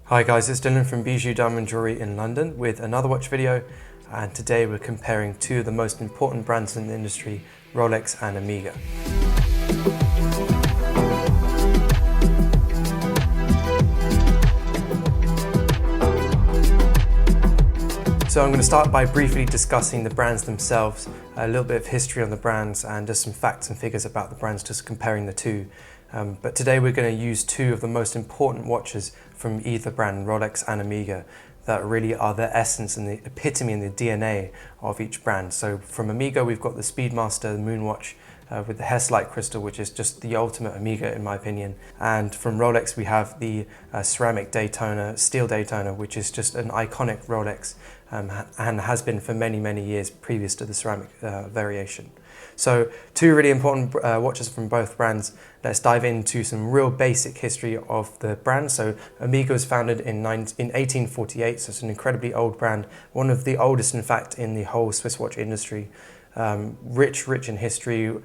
Hi guys, it's Dylan from Bijou Diamond Jewellery in London with another watch video, and today we're comparing two of the most important brands in the industry, Rolex and Omega. So I'm going to start by briefly discussing the brands themselves, a little bit of history on the brands and just some facts and figures about the brands, just comparing the two. But today we're going to use two of the most important watches from either brand, Rolex and Omega, that really are the essence and the epitome and the DNA of each brand. So from Omega we've got the Speedmaster Moonwatch with the Hess-like crystal, which is just the ultimate Omega in my opinion. And from Rolex we have the ceramic Daytona, steel Daytona, which is just an iconic Rolex and has been for many, many years previous to the ceramic variation. So two really important watches from both brands. Let's dive into some real basic history of the brand. So Omega was founded in 1848, so it's an incredibly old brand, one of the oldest in fact in the whole Swiss watch industry. Rich in history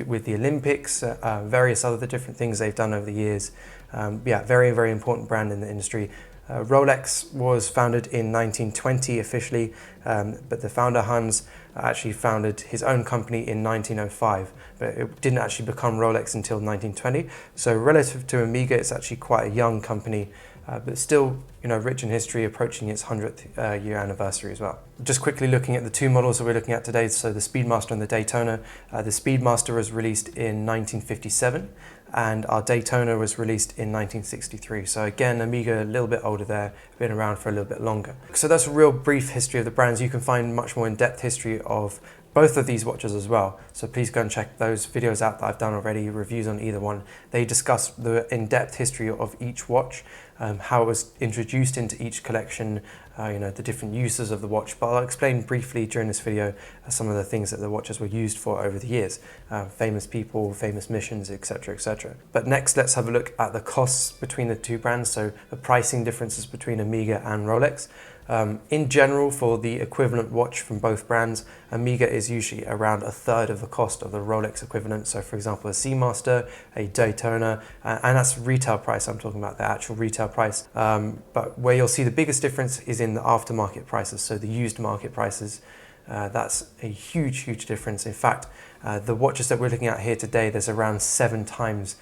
with the Olympics, various other different things they've done over the years. Very, very important brand in the industry. Rolex was founded in 1920 officially, but the founder Hans actually founded his own company in 1905, but it didn't actually become Rolex until 1920. So relative to Omega, it's actually quite a young company, but still, rich in history, approaching its 100th year anniversary as well. Just quickly looking at the two models that we're looking at today, so the Speedmaster and the Daytona. The Speedmaster was released in 1957, and our Daytona was released in 1963. So again, Omega a little bit older there, been around for a little bit longer. So that's a real brief history of the brands. You can find much more in-depth history of both of these watches as well. So please go and check those videos out that I've done already, reviews on either one. They discuss the in-depth history of each watch, how it was introduced into each collection, the different uses of the watch. But I'll explain briefly during this video some of the things that the watches were used for over the years. Famous people, famous missions, etc, etc. But next, let's have a look at the costs between the two brands, so the pricing differences between Omega and Rolex. In general, for the equivalent watch from both brands, Omega is usually around a third of the cost of the Rolex equivalent. So for example, a Seamaster, a Daytona, and that's retail price, I'm talking about the actual retail price. But where you'll see the biggest difference is in the aftermarket prices, so the used market prices. That's a huge difference. In fact, the watches that we're looking at here today, there's around 7 times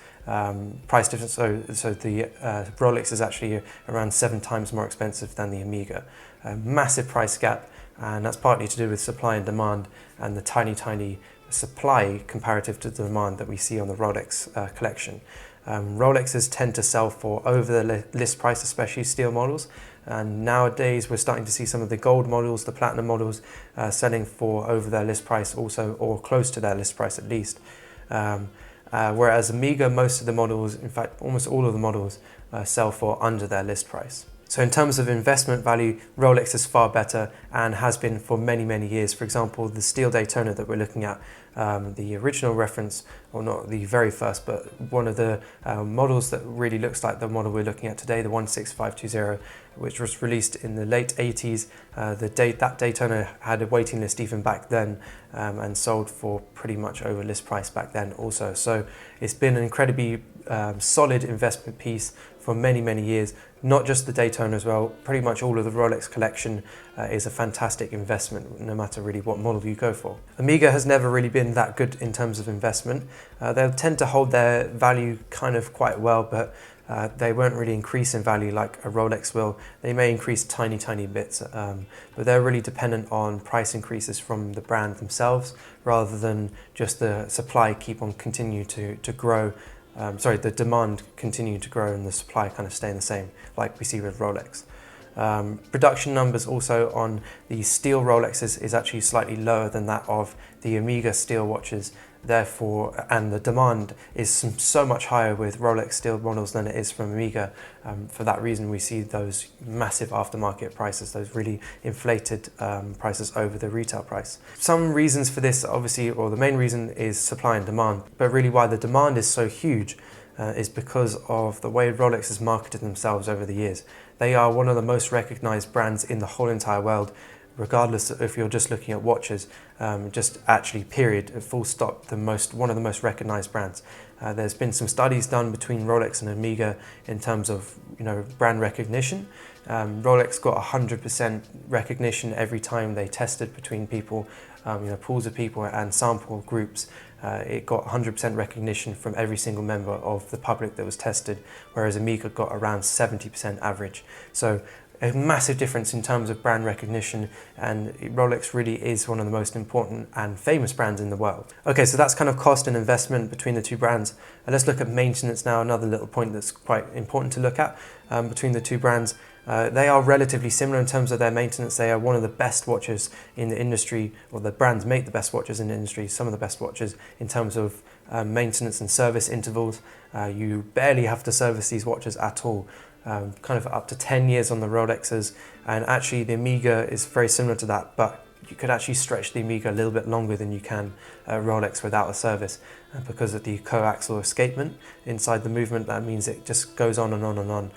price difference. So the Rolex is actually around 7 times more expensive than the Omega. Massive price gap, and that's partly to do with supply and demand and the tiny supply comparative to the demand that we see on the Rolex collection. Rolexes tend to sell for over the list price, especially steel models. And nowadays we're starting to see some of the gold models, the platinum models, selling for over their list price also, or close to their list price at least. Whereas Omega, most of the models, in fact almost all of the models, sell for under their list price. So in terms of investment value, Rolex is far better and has been for many years. For example, the steel Daytona that we're looking at, the original reference, or not the very first, but one of the models that really looks like the model we're looking at today, the 16520, which was released in the late 80s. That Daytona had a waiting list even back then, and sold for pretty much over list price back then also. So it's been an incredibly solid investment piece for many years. Not just the Daytona as well, pretty much all of the Rolex collection is a fantastic investment, no matter really what model you go for. Omega has never really been that good in terms of investment. They'll tend to hold their value kind of quite well, but they won't really increase in value like a Rolex will. They may increase tiny bits, but they're really dependent on price increases from the brand themselves, rather than just the supply continue to grow. The demand continuing to grow and the supply kind of staying the same, like we see with Rolex. Production numbers also on the steel Rolexes is actually slightly lower than that of the Omega steel watches. Therefore, and the demand is so much higher with Rolex steel models than it is from Omega. For that reason, we see those massive aftermarket prices, those really inflated prices over the retail price. Some reasons for this, obviously, or the main reason is supply and demand. But really why the demand is so huge is because of the way Rolex has marketed themselves over the years. They are one of the most recognized brands in the whole entire world, regardless if you're just looking at watches, just actually period, full stop, one of the most recognized brands. There's been some studies done between Rolex and Omega in terms of brand recognition. Rolex got 100% recognition every time they tested between people, pools of people and sample groups. It got 100% recognition from every single member of the public that was tested, whereas Omega got around 70% average. So a massive difference in terms of brand recognition, and Rolex really is one of the most important and famous brands in the world. Okay, so that's kind of cost and investment between the two brands. And let's look at maintenance now, another little point that's quite important to look at between the two brands. They are relatively similar in terms of their maintenance. They are one of the best watches in the industry, or the brands make the best watches in the industry, some of the best watches in terms of maintenance and service intervals. You barely have to service these watches at all. Kind of up to 10 years on the Rolexes, and actually the Omega is very similar to that, but you could actually stretch the Omega a little bit longer than you can Rolex without a service, because of the coaxial escapement inside the movement. That means it just goes on and on and on.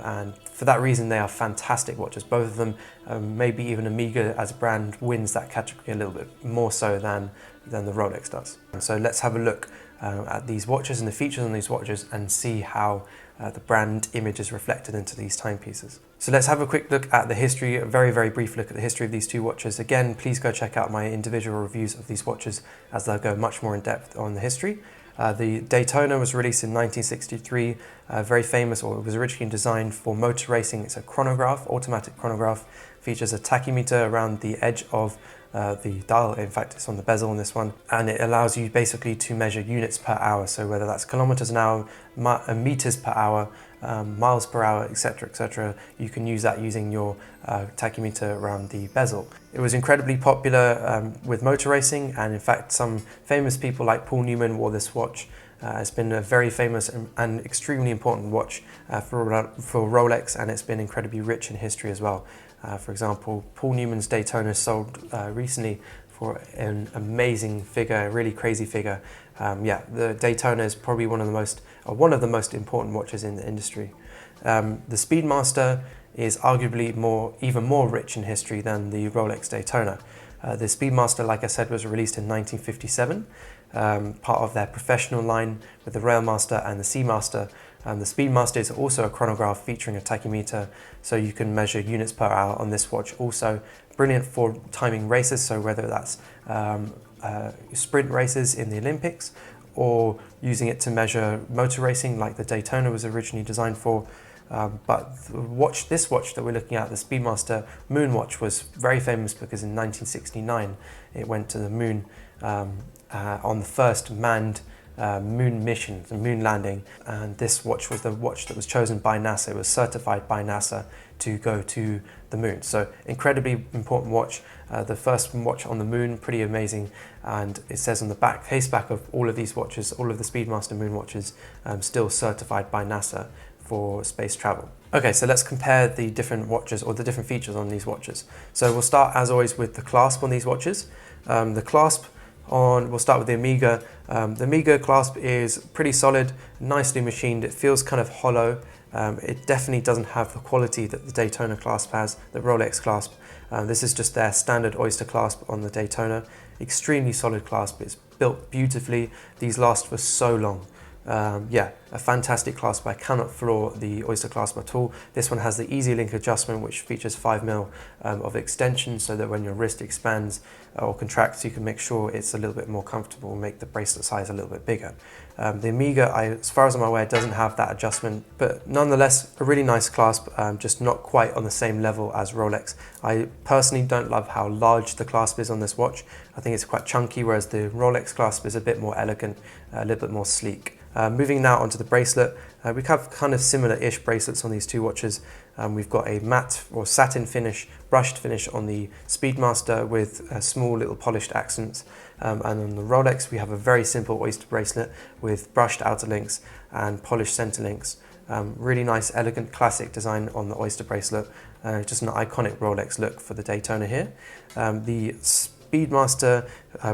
And for that reason, they are fantastic watches, both of them. Maybe even Omega as a brand wins that category a little bit more so than the Rolex does. And so let's have a look at these watches and the features on these watches and see how the brand image is reflected into these timepieces. So let's have a quick look at the history, a very, very brief look at the history of these two watches. Again, please go check out my individual reviews of these watches, as they'll go much more in depth on the history. The Daytona was released in 1963, very famous, or it was originally designed for motor racing. It's a chronograph, automatic chronograph, features a tachymeter around the edge of the dial. In fact, it's on the bezel on this one, and it allows you basically to measure units per hour. So whether that's kilometers an hour, meters per hour, miles per hour, etc., you can use that using your tachymeter around the bezel. It was incredibly popular with motor racing, and in fact some famous people like Paul Newman wore this watch. It's been a very famous and extremely important watch for Rolex, and it's been incredibly rich in history as well. For example, Paul Newman's Daytona sold recently for an amazing figure, a really crazy figure. The Daytona is probably one of the most important watches in the industry. The Speedmaster is arguably even more rich in history than the Rolex Daytona. The Speedmaster, like I said, was released in 1957, part of their professional line with the Railmaster and the Seamaster. The Speedmaster is also a chronograph featuring a tachymeter, so you can measure units per hour on this watch. Also brilliant for timing races, so whether that's sprint races in the Olympics, or using it to measure motor racing like the Daytona was originally designed for. But this watch that we're looking at, the Speedmaster Moonwatch, was very famous because in 1969 it went to the moon on the first manned moon mission, the moon landing, and this watch was the watch that was chosen by NASA. It was certified by NASA to go to the moon. So incredibly important watch, the first watch on the moon, pretty amazing. And it says on the case back of all of these watches, all of the Speedmaster Moon watches, still certified by NASA for space travel. Okay, so let's compare the different watches, or the different features on these watches. So we'll start as always with the clasp on these watches. We'll start with the Omega. The Omega clasp is pretty solid, nicely machined. It feels kind of hollow. It definitely doesn't have the quality that the Daytona clasp has, the Rolex clasp. This is just their standard oyster clasp on the Daytona. Extremely solid clasp. It's built beautifully. These last for so long. A fantastic clasp. I cannot floor the oyster clasp at all. This one has the easy link adjustment, which features 5mm of extension, so that when your wrist expands or contracts, you can make sure it's a little bit more comfortable and make the bracelet size a little bit bigger. The Omega, as far as I'm aware, doesn't have that adjustment, but nonetheless a really nice clasp, just not quite on the same level as Rolex. I personally don't love how large the clasp is on this watch. I think it's quite chunky, whereas the Rolex clasp is a bit more elegant, a little bit more sleek. Moving now onto the bracelet, we have kind of similar-ish bracelets on these two watches. We've got a matte or satin finish, brushed finish on the Speedmaster with small little polished accents. And on the Rolex, we have a very simple oyster bracelet with brushed outer links and polished center links. Really nice, elegant, classic design on the oyster bracelet. Just an iconic Rolex look for the Daytona here. The Speedmaster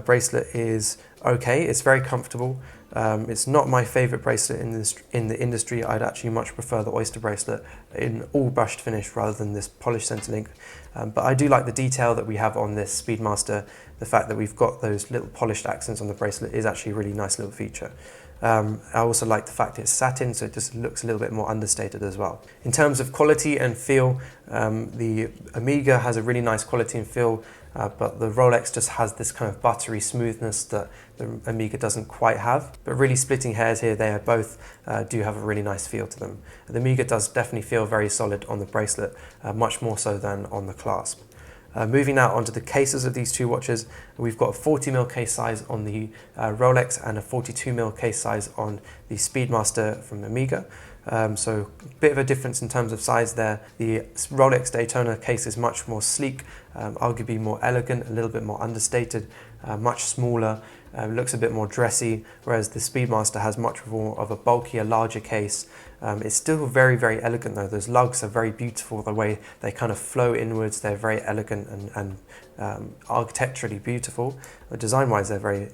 bracelet is okay, it's very comfortable. It's not my favorite bracelet in the industry. I'd actually much prefer the oyster bracelet in all brushed finish rather than this polished center link. But I do like the detail that we have on this Speedmaster. The fact that we've got those little polished accents on the bracelet is actually a really nice little feature. I also like the fact it's satin, so it just looks a little bit more understated as well. In terms of quality and feel, the Omega has a really nice quality and feel, but the Rolex just has this kind of buttery smoothness that the Omega doesn't quite have. But really splitting hairs here, they are both do have a really nice feel to them. The Omega does definitely feel very solid on the bracelet, much more so than on the clasp. Moving now onto the cases of these two watches, we've got a 40mm case size on the Rolex and a 42mm case size on the Speedmaster from Omega. So a bit of a difference in terms of size there. The Rolex Daytona case is much more sleek, arguably more elegant, a little bit more understated, much smaller, looks a bit more dressy, whereas the Speedmaster has much more of a bulkier, larger case. It's still very, very elegant though. Those lugs are very beautiful, the way they kind of flow inwards. They're very elegant and architecturally beautiful. Design-wise, they're very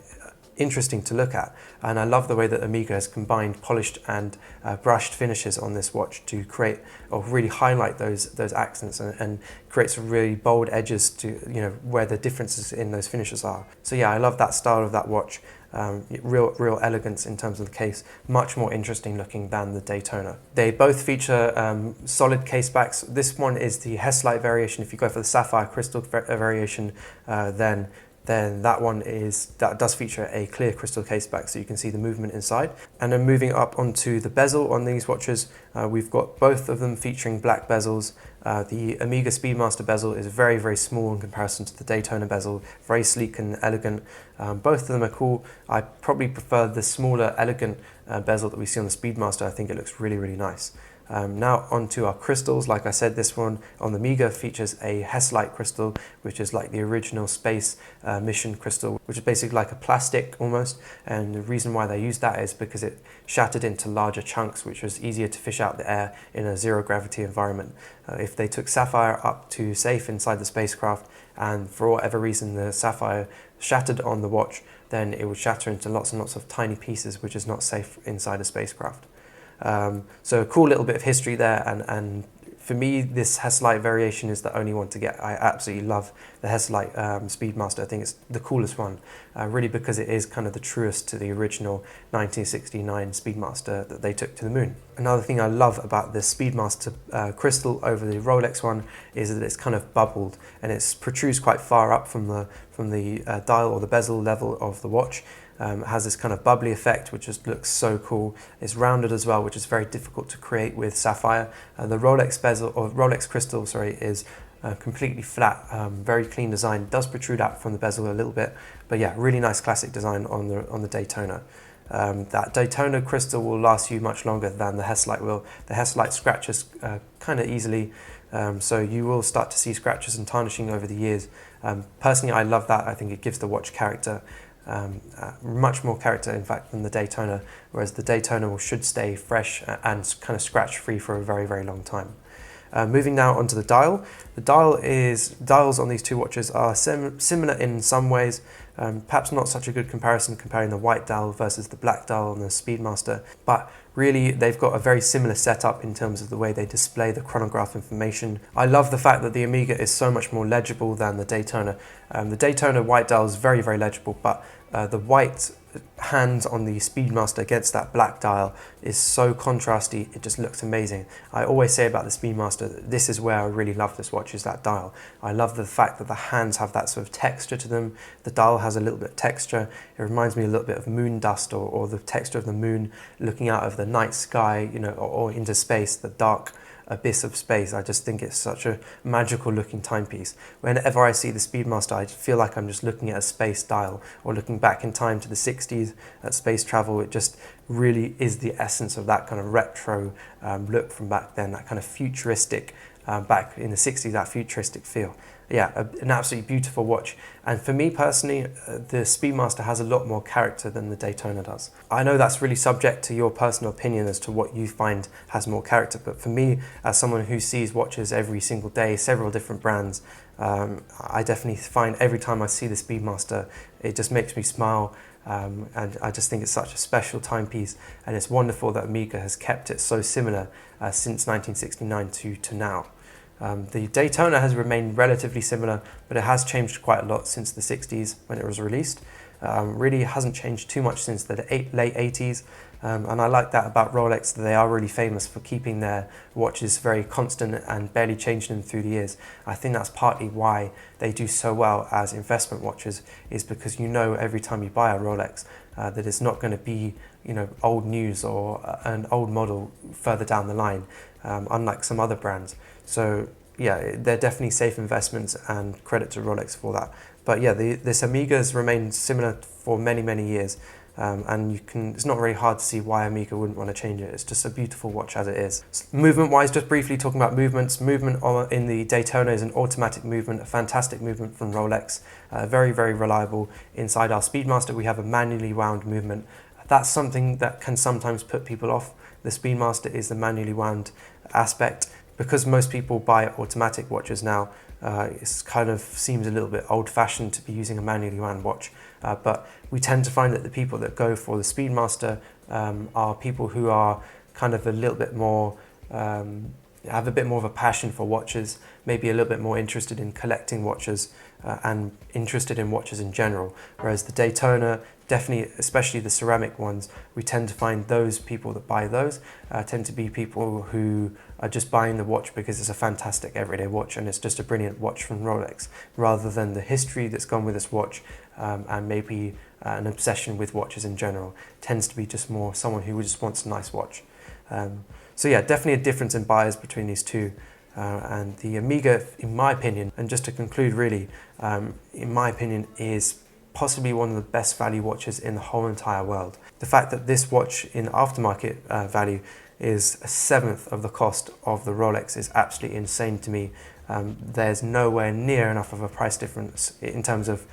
interesting to look at, and I love the way that Omega has combined polished and brushed finishes on this watch to create or really highlight those accents and create some really bold edges to, you know, where the differences in those finishes are. So yeah, I love that style of that watch. Real elegance in terms of the case, much more interesting looking than the Daytona. They both feature solid case backs. This one is the Hess-like variation. If you go for the sapphire crystal variation, then that does feature a clear crystal case back, so you can see the movement inside. And then moving up onto the bezel on these watches, we've got both of them featuring black bezels. The Omega Speedmaster bezel is very, very small in comparison to the Daytona bezel, very sleek and elegant. Both of them are cool. I probably prefer the smaller, elegant bezel that we see on the Speedmaster. I think it looks really, really nice. Now onto our crystals. Like I said, this one on the Omega features a Hess-like crystal, which is like the original space mission crystal, which is basically like a plastic almost. And the reason why they used that is because it shattered into larger chunks, which was easier to fish out the air in a zero gravity environment. If they took sapphire up to safe inside the spacecraft, and for whatever reason the sapphire shattered on the watch, then it would shatter into lots and lots of tiny pieces, which is not safe inside a spacecraft. So a cool little bit of history there, and for me this Hess-like variation is the only one to get. I absolutely love the Hess-like Speedmaster. I think it's the coolest one, really because it is kind of the truest to the original 1969 Speedmaster that they took to the moon. Another thing I love about the Speedmaster crystal over the Rolex one is that it's kind of bubbled and it protrudes quite far up from the dial or the bezel level of the watch. It has this kind of bubbly effect, which just looks so cool. It's rounded as well, which is very difficult to create with sapphire. The Rolex bezel, or Rolex crystal, sorry, is completely flat, very clean design. It does protrude out from the bezel a little bit, but yeah, really nice classic design on the Daytona. That Daytona crystal will last you much longer than the Hess-like will. The Hess-like scratches kind of easily, so you will start to see scratches and tarnishing over the years. Personally, I love that. I think it gives the watch character. Much more character in fact than the Daytona, whereas the Daytona should stay fresh and kind of scratch free for a very, very long time. Moving now onto the dial. The dials on these two watches are similar in some ways, perhaps not such a good comparison comparing the white dial versus the black dial on the Speedmaster, but really they've got a very similar setup in terms of the way they display the chronograph information. I love the fact that the Omega is so much more legible than the Daytona. The Daytona white dial is very, very legible, but the white hand on the Speedmaster against that black dial is so contrasty, it just looks amazing. I always say about the Speedmaster, this is where I really love this watch, is that dial. I love the fact that the hands have that sort of texture to them. The dial has a little bit of texture. It reminds me a little bit of moon dust or the texture of the moon looking out of the night sky, you know, or into space, the dark abyss of space. I just think it's such a magical looking timepiece. Whenever I see the Speedmaster, I feel like I'm just looking at a space dial or looking back in time to the 60s at space travel. It just really is the essence of that kind of retro look from back then, that kind of futuristic, back in the 60s, that futuristic feel. Yeah, an absolutely beautiful watch. And for me personally, the Speedmaster has a lot more character than the Daytona does. I know that's really subject to your personal opinion as to what you find has more character, but for me, as someone who sees watches every single day, several different brands, I definitely find every time I see the Speedmaster, it just makes me smile. And I just think it's such a special timepiece, and it's wonderful that Omega has kept it so similar since 1969 to now. The Daytona has remained relatively similar, but it has changed quite a lot since the 60s when it was released. Really hasn't changed too much since the late 80s. And I like that about Rolex, that they are really famous for keeping their watches very constant and barely changing them through the years. I think that's partly why they do so well as investment watches, is because you know every time you buy a Rolex that it's not going to be, you know, old news or an old model further down the line, unlike some other brands. So yeah, they're definitely safe investments, and credit to Rolex for that. But yeah, this Omega has remained similar for many, many years. And it's not very hard to see why Omega wouldn't want to change it. It's just a beautiful watch as it is. Movement wise, just briefly talking about movements. Movement in the Daytona is an automatic movement, a fantastic movement from Rolex. Very, very reliable. Inside our Speedmaster, we have a manually wound movement. That's something that can sometimes put people off. The Speedmaster is the manually wound aspect. Because most people buy automatic watches now, it kind of seems a little bit old-fashioned to be using a manually wound watch. But we tend to find that the people that go for the Speedmaster are people who are kind of a little bit more, have a bit more of a passion for watches, maybe a little bit more interested in collecting watches and interested in watches in general. Whereas the Daytona, definitely, especially the ceramic ones, we tend to find those people that buy those tend to be people who are just buying the watch because it's a fantastic everyday watch and it's just a brilliant watch from Rolex, rather than the history that's gone with this watch and maybe an obsession with watches in general. Tends to be just more someone who just wants a nice watch. So yeah, definitely a difference in buyers between these two. And the Omega, in my opinion, and just to conclude really, in my opinion, is possibly one of the best value watches in the whole entire world. The fact that this watch in aftermarket value is a seventh of the cost of the Rolex is absolutely insane to me. There's nowhere near enough of a price difference in terms of,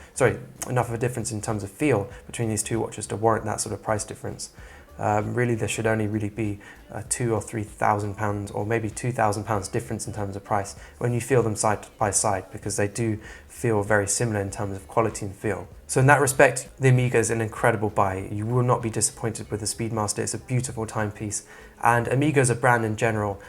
enough of a difference in terms of feel between these two watches to warrant that sort of price difference. Really, there should only really be £2,000 or £3,000 or maybe £2,000 difference in terms of price when you feel them side by side, because they do feel very similar in terms of quality and feel. So in that respect, the Omega is an incredible buy. You will not be disappointed with the Speedmaster. It's a beautiful timepiece, and Omega as a brand in general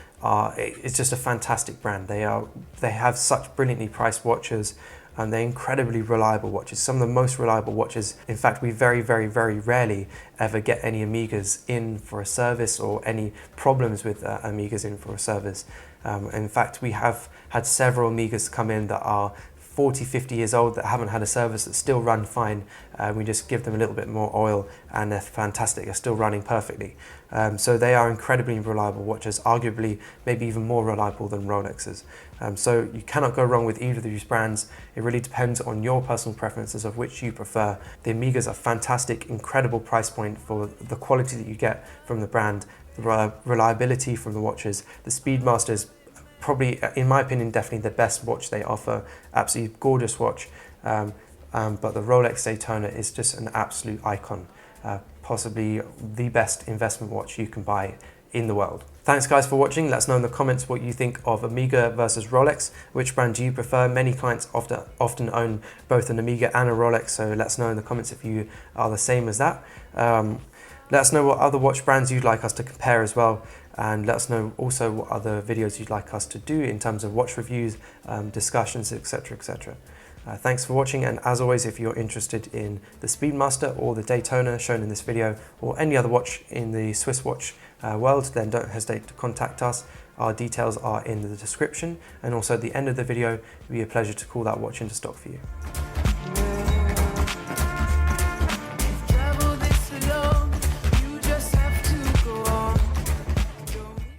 it's just a fantastic brand. They have such brilliantly priced watches, and they're incredibly reliable watches, some of the most reliable watches. In fact, we very, very, very rarely ever get any Omegas in for a service or any problems with Omegas in for a service. In fact, we have had several Omegas come in that are 40, 50 years old that haven't had a service, that still run fine. We just give them a little bit more oil and they're fantastic, they're still running perfectly. So they are incredibly reliable watches, arguably maybe even more reliable than Rolexes. So you cannot go wrong with either of these brands. It really depends on your personal preferences of which you prefer. The Omegas are fantastic, incredible price point for the quality that you get from the brand, the reliability from the watches. The Speedmaster is probably, in my opinion, definitely the best watch they offer. Absolutely gorgeous watch. But the Rolex Daytona is just an absolute icon. Possibly the best investment watch you can buy in the world. Thanks guys for watching. Let us know in the comments what you think of Omega versus Rolex. Which brand do you prefer? Many clients often own both an Omega and a Rolex, so let us know in the comments if you are the same as that. Let us know what other watch brands you'd like us to compare as well, and let us know also what other videos you'd like us to do in terms of watch reviews, discussions, etc, etc. Thanks for watching, and as always, if you're interested in the Speedmaster or the Daytona shown in this video, or any other watch in the Swiss watch world, then don't hesitate to contact us. Our details are in the description, and also at the end of the video, it would be a pleasure to call that watch into stock for you.